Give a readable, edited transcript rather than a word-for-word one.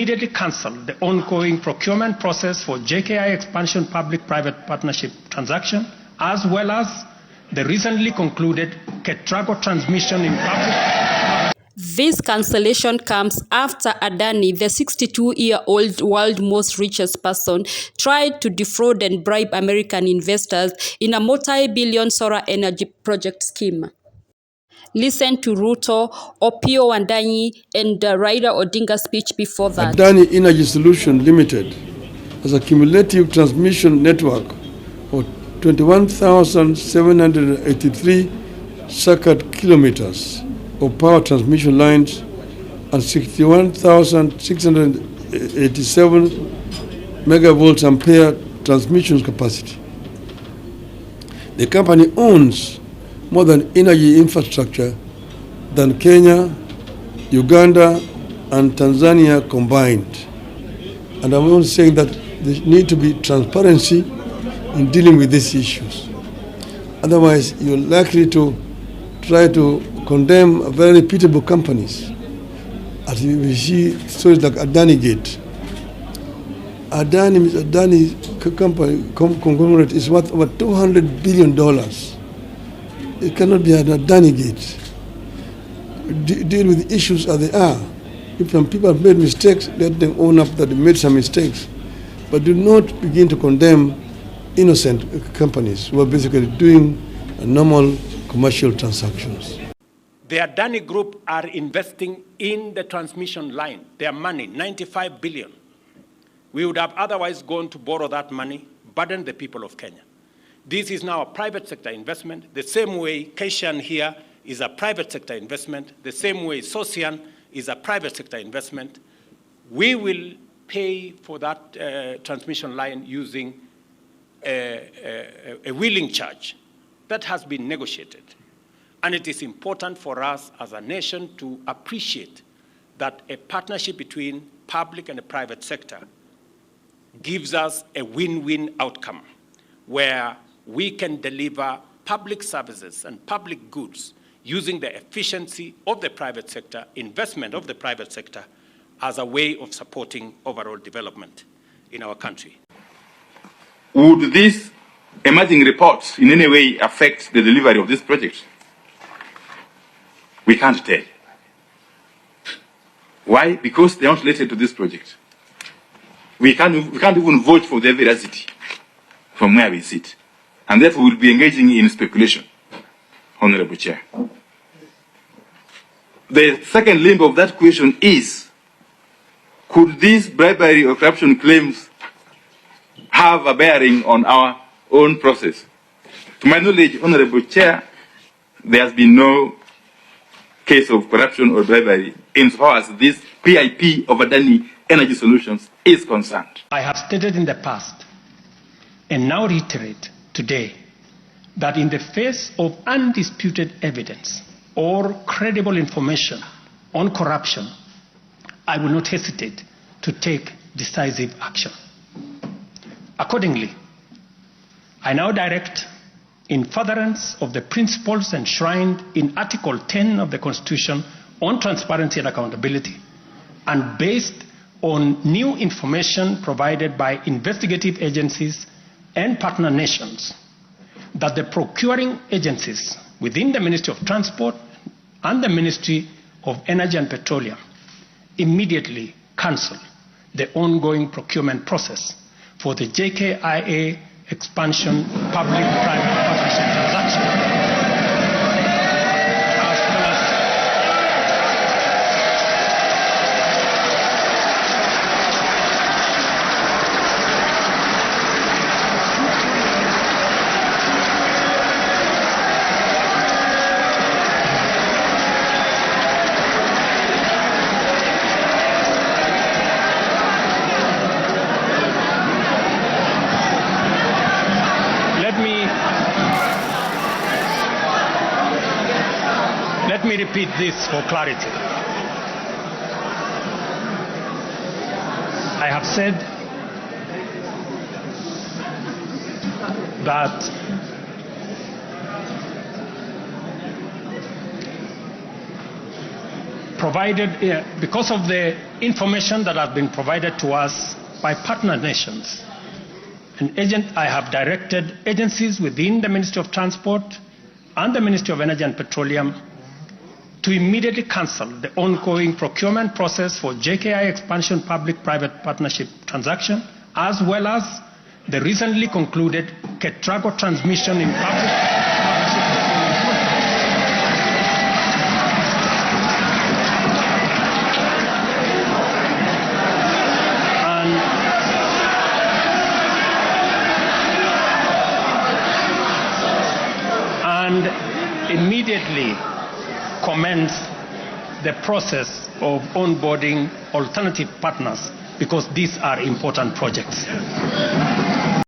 immediately cancel the ongoing procurement process for JKI expansion public-private partnership transaction, as well as the recently concluded Ketrago transmission in public. This cancellation comes after Adani, the 62-year-old world's most richest person, tried to defraud and bribe American investors in a multi-billion solar energy project scheme. Listen to Ruto, Opiyo Wandayi, and Raila Odinga's speech before that. Adani Energy Solution Limited has a cumulative transmission network of 21,783 circuit kilometers of power transmission lines and 61,687 megavolts ampere transmission capacity. The company owns more than energy infrastructure than Kenya, Uganda, and Tanzania combined. And I'm only saying that there need to be transparency in dealing with these issues. Otherwise, you're likely to try to condemn very reputable companies. As we see stories like Adani Gate. Adani company conglomerate is worth over $200 billion. It cannot be an Adani Gate. Deal with issues as they are. If some people have made mistakes, let them own up that they made some mistakes. But do not begin to condemn innocent companies who are basically doing normal commercial transactions. The Adani Group are investing in the transmission line. Their money, 95 billion. We would have otherwise gone to borrow that money, burden the people of Kenya. This is now a private sector investment, the same way Keshan here is a private sector investment, the same way Sosian is a private sector investment. We will pay for that transmission line using a wheeling charge that has been negotiated. And it is important for us as a nation to appreciate that a partnership between public and the private sector gives us a win-win outcome where we can deliver public services and public goods using the efficiency of the private sector, investment of the private sector, as a way of supporting overall development in our country. Would these emerging reports in any way affect the delivery of this project? We can't tell. Why? Because they are not related to this project. We can't even vote for their veracity from where we sit. And therefore we'll be engaging in speculation, Honorable Chair. The second limb of that question is, could these bribery or corruption claims have a bearing on our own process? To my knowledge, Honorable Chair, there has been no case of corruption or bribery insofar as this PIP of Adani Energy Solutions is concerned. I have stated in the past and now reiterate today that in the face of undisputed evidence or credible information on corruption, I will not hesitate to take decisive action. Accordingly, I now direct, in furtherance of the principles enshrined in Article 10 of the Constitution on transparency and accountability, and based on new information provided by investigative agencies and partner nations, that the procuring agencies within the Ministry of Transport and the Ministry of Energy and Petroleum immediately cancel the ongoing procurement process for the JKIA expansion public-private partnership transaction. Let me repeat this for clarity. I have said that provided, because of the information that has been provided to us by partner nations, I have directed agencies within the Ministry of Transport and the Ministry of Energy and Petroleum to immediately cancel the ongoing procurement process for JKI expansion public-private partnership transaction, as well as the recently concluded Ketrago transmission in public partnership. And immediately commence the process of onboarding alternative partners, because these are important projects.